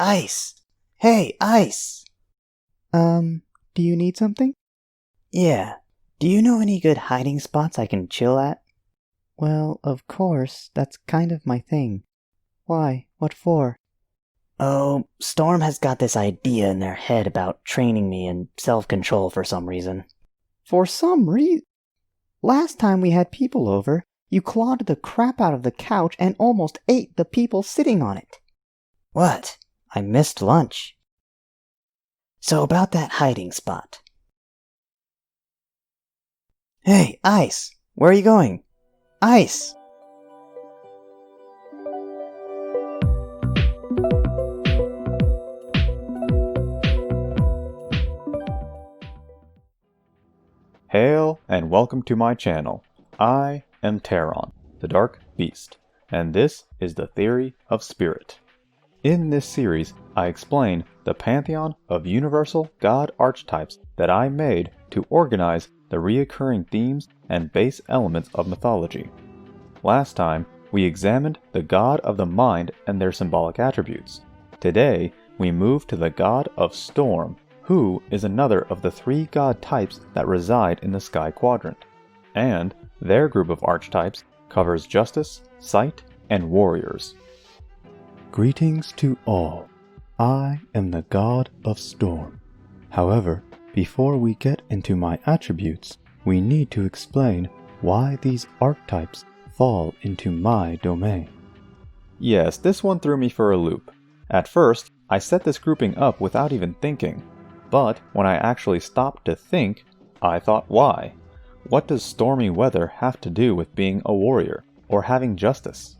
Ice! Hey, Ice! Do you need something? Yeah. Do you know any good hiding spots I can chill at? Well, of course, that's kind of my thing. Why? What for? Oh, Storm has got this idea in their head about training me in self-control for some reason. For some reason? Last time we had people over, you clawed the crap out of the couch and almost ate the people sitting on it. What? I missed lunch. So about that hiding spot. Hey, Ice! Where are you going? Ice! Hail and welcome to my channel. I am Terron, the Dark Beast, and this is the Theory of Spirit. In this series, I explain the Pantheon of universal God Archetypes that I made to organize the reoccurring themes and base elements of mythology. Last time, we examined the God of the Mind and their symbolic attributes. Today, we move to the God of Storm, who is another of the 3 god types that reside in the Sky Quadrant, and their group of archetypes covers Justice, Sight, and Warriors. Greetings to all. I am the God of Storm. However, before we get into my attributes, we need to explain why these archetypes fall into my domain. Yes, this one threw me for a loop. At first, I set this grouping up without even thinking. But when I actually stopped to think, I thought, why? What does stormy weather have to do with being a warrior, or having justice?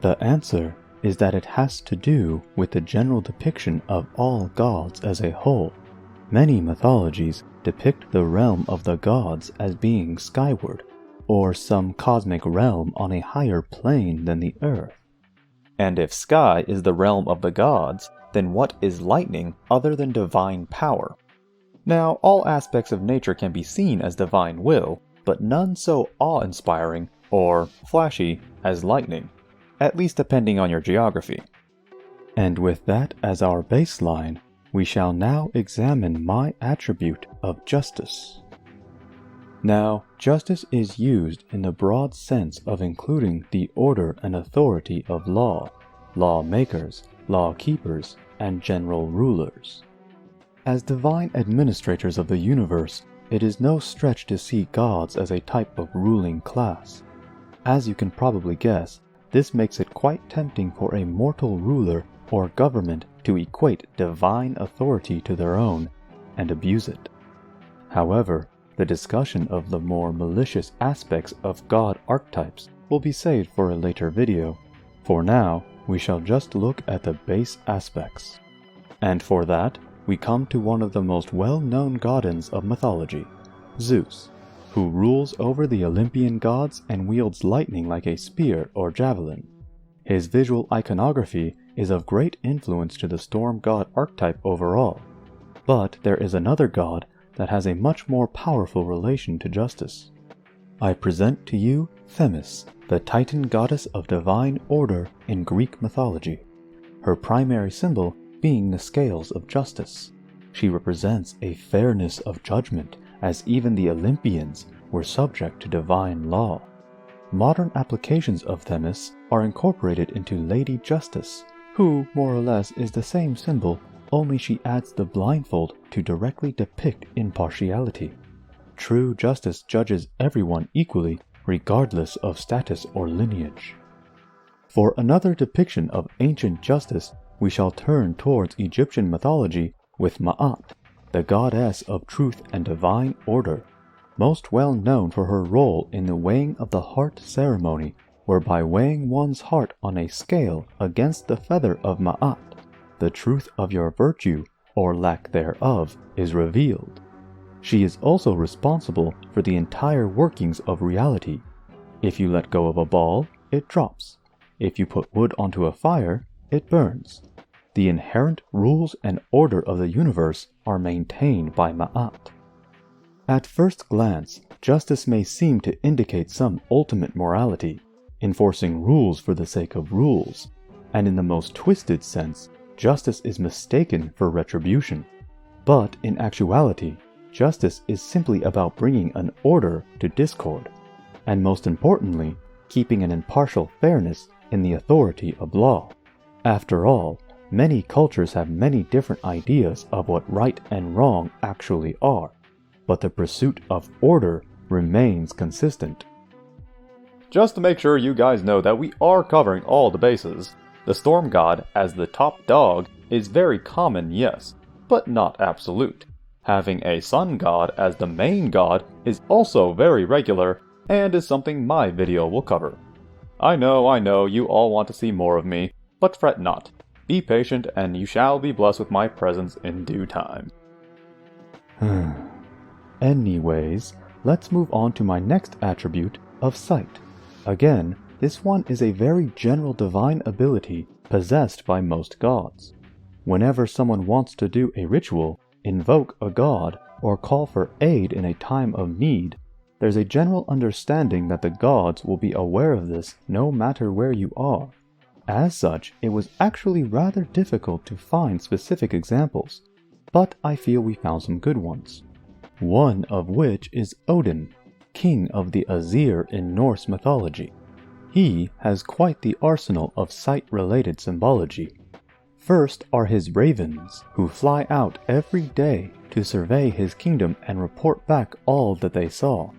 The answer is that it has to do with the general depiction of all gods as a whole. Many mythologies depict the realm of the gods as being skyward, or some cosmic realm on a higher plane than the earth. And if sky is the realm of the gods, then what is lightning other than divine power? Now, all aspects of nature can be seen as divine will, but none so awe-inspiring or flashy as lightning, at least depending on your geography. And with that as our baseline, we shall now examine my attribute of justice. Now, justice is used in the broad sense of including the order and authority of law, lawmakers, law-keepers, and general rulers. As divine administrators of the universe, it is no stretch to see gods as a type of ruling class. As you can probably guess, this makes it quite tempting for a mortal ruler or government to equate divine authority to their own and abuse it. However, the discussion of the more malicious aspects of God archetypes will be saved for a later video. For now, we shall just look at the base aspects. And for that, we come to one of the most well-known goddesses of mythology, Zeus, who rules over the Olympian gods and wields lightning like a spear or javelin. His visual iconography is of great influence to the storm god archetype overall. But there is another god that has a much more powerful relation to justice. I present to you Themis, the Titan goddess of divine order in Greek mythology, her primary symbol being the scales of justice. She represents a fairness of judgment, as even the Olympians were subject to divine law. Modern applications of Themis are incorporated into Lady Justice, who more or less is the same symbol, only she adds the blindfold to directly depict impartiality. True justice judges everyone equally, regardless of status or lineage. For another depiction of ancient justice, we shall turn towards Egyptian mythology with Ma'at, the goddess of truth and divine order, most well known for her role in the weighing of the heart ceremony, whereby weighing one's heart on a scale against the feather of Ma'at, the truth of your virtue, or lack thereof, is revealed. She is also responsible for the entire workings of reality. If you let go of a ball, it drops. If you put wood onto a fire, it burns. The inherent rules and order of the universe are maintained by Ma'at. At first glance, justice may seem to indicate some ultimate morality, enforcing rules for the sake of rules, and in the most twisted sense, justice is mistaken for retribution. But in actuality, justice is simply about bringing an order to discord, and most importantly, keeping an impartial fairness in the authority of law. After all, many cultures have many different ideas of what right and wrong actually are, but the pursuit of order remains consistent. Just to make sure you guys know that we are covering all the bases, the storm god as the top dog is very common, yes, but not absolute. Having a sun god as the main god is also very regular and is something my video will cover. I know, you all want to see more of me, but fret not. Be patient and you shall be blessed with my presence in due time. Anyways, let's move on to my next attribute of sight. Again, this one is a very general divine ability possessed by most gods. Whenever someone wants to do a ritual, invoke a god, or call for aid in a time of need, there's a general understanding that the gods will be aware of this no matter where you are. As such, it was actually rather difficult to find specific examples, but I feel we found some good ones. One of which is Odin, king of the Aesir in Norse mythology. He has quite the arsenal of sight-related symbology. First are his ravens, who fly out every day to survey his kingdom and report back all that they saw.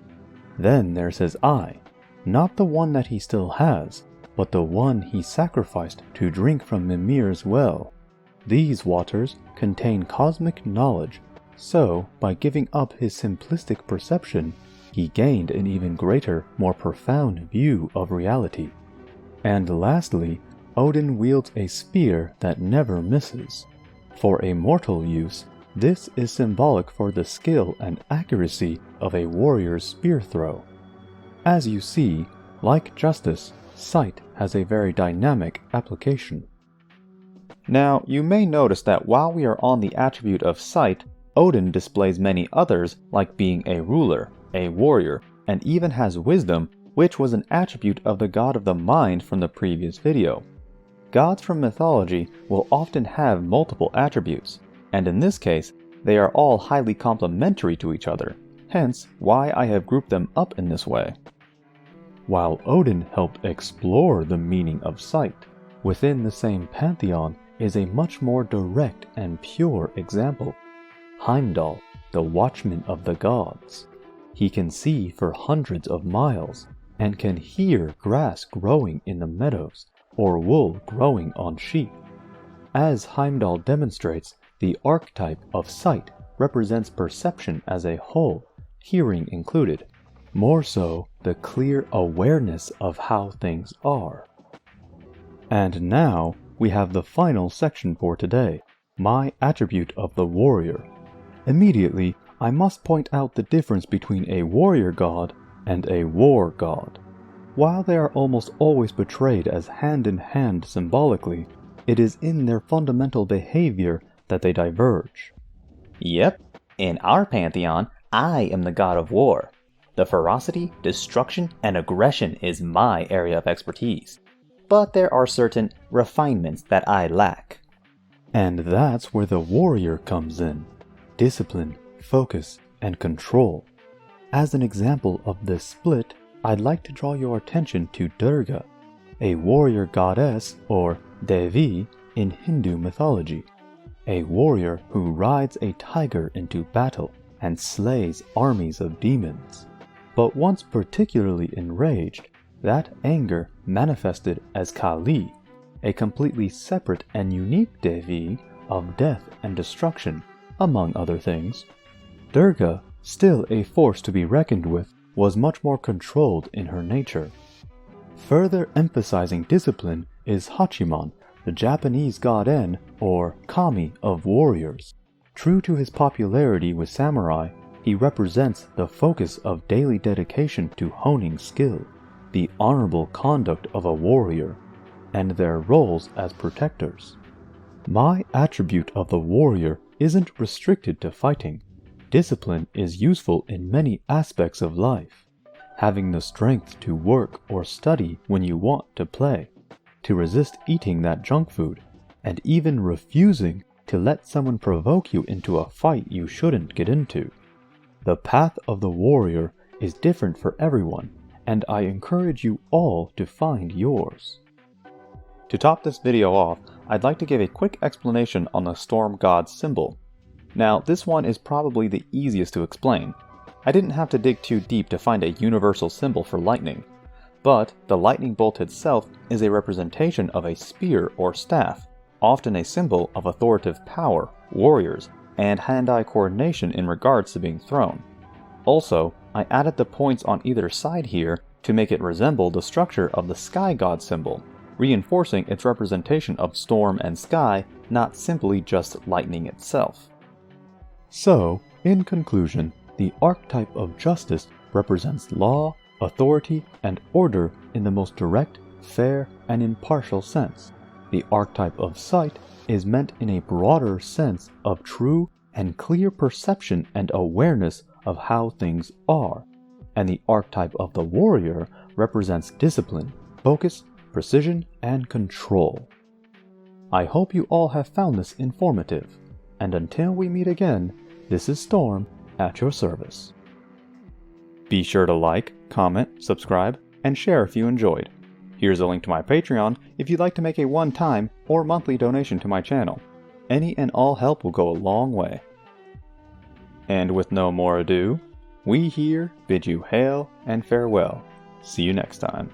Then there's his eye, not the one that he still has, but the one he sacrificed to drink from Mimir's well. These waters contain cosmic knowledge, so by giving up his simplistic perception, he gained an even greater, more profound view of reality. And lastly, Odin wields a spear that never misses. For a mortal use, this is symbolic for the skill and accuracy of a warrior's spear throw. As you see, like justice, sight has a very dynamic application. Now, you may notice that while we are on the attribute of sight, Odin displays many others like being a ruler, a warrior, and even has wisdom, which was an attribute of the god of the mind from the previous video. Gods from mythology will often have multiple attributes, and in this case, they are all highly complementary to each other, hence why I have grouped them up in this way. While Odin helped explore the meaning of sight, within the same pantheon is a much more direct and pure example. Heimdall, the watchman of the gods. He can see for hundreds of miles, and can hear grass growing in the meadows, or wool growing on sheep. As Heimdall demonstrates, the archetype of sight represents perception as a whole, hearing included, more so the clear awareness of how things are. And now we have the final section for today, my attribute of the warrior. Immediately, I must point out the difference between a warrior god and a war god. While they are almost always portrayed as hand-in-hand symbolically, it is in their fundamental behavior that they diverge. Yep, in our pantheon, I am the god of war. The ferocity, destruction, and aggression is my area of expertise. But there are certain refinements that I lack. And that's where the warrior comes in. Discipline, focus, and control. As an example of this split, I'd like to draw your attention to Durga, a warrior goddess or Devi in Hindu mythology. A warrior who rides a tiger into battle and slays armies of demons. But once particularly enraged, that anger manifested as Kali, a completely separate and unique Devi of death and destruction, among other things. Durga, still a force to be reckoned with, was much more controlled in her nature. Further emphasizing discipline is Hachiman, the Japanese god En, or kami of warriors. True to his popularity with samurai, he represents the focus of daily dedication to honing skill, the honorable conduct of a warrior, and their roles as protectors. My attribute of the warrior isn't restricted to fighting. Discipline is useful in many aspects of life. Having the strength to work or study when you want to play, to resist eating that junk food, and even refusing to let someone provoke you into a fight you shouldn't get into. The path of the warrior is different for everyone, and I encourage you all to find yours. To top this video off, I'd like to give a quick explanation on the storm god symbol. Now, this one is probably the easiest to explain. I didn't have to dig too deep to find a universal symbol for lightning. But the lightning bolt itself is a representation of a spear or staff, often a symbol of authoritative power, warriors, and hand-eye coordination in regards to being thrown. Also, I added the points on either side here to make it resemble the structure of the sky god symbol, reinforcing its representation of storm and sky, not simply just lightning itself. So, in conclusion, the archetype of justice represents law, authority, and order in the most direct, fair, and impartial sense. The archetype of sight is meant in a broader sense of true and clear perception and awareness of how things are. And the archetype of the warrior represents discipline, focus, precision, and control. I hope you all have found this informative, and until we meet again, this is Storm at your service. Be sure to like, comment, subscribe, and share if you enjoyed. Here's a link to my Patreon if you'd like to make a one-time or monthly donation to my channel. Any and all help will go a long way. And with no more ado, we here bid you hail and farewell. See you next time.